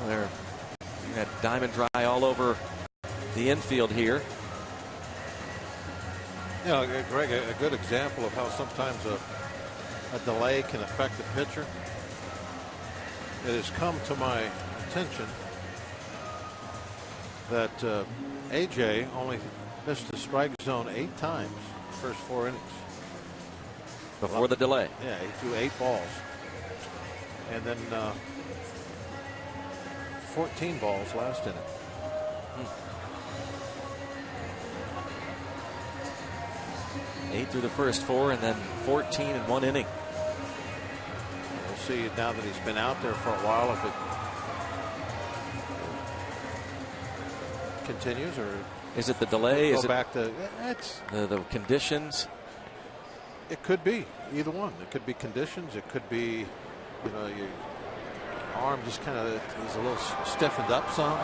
They're at diamond dry all over the infield here. Yeah, Greg, a good example of how sometimes a delay can affect the pitcher. It has come to my attention that AJ only missed the strike zone 8 times first 4 innings. Before the delay. Yeah, he threw 8 balls. And then 14 balls last inning. 8 through the first 4 and then 14 in 1 inning. We'll see now that he's been out there for a while if it continues, or is it the delay? Go is back it to the conditions? It could be either one. It could be conditions. It could be, your arm just kind of is a little stiffened up some.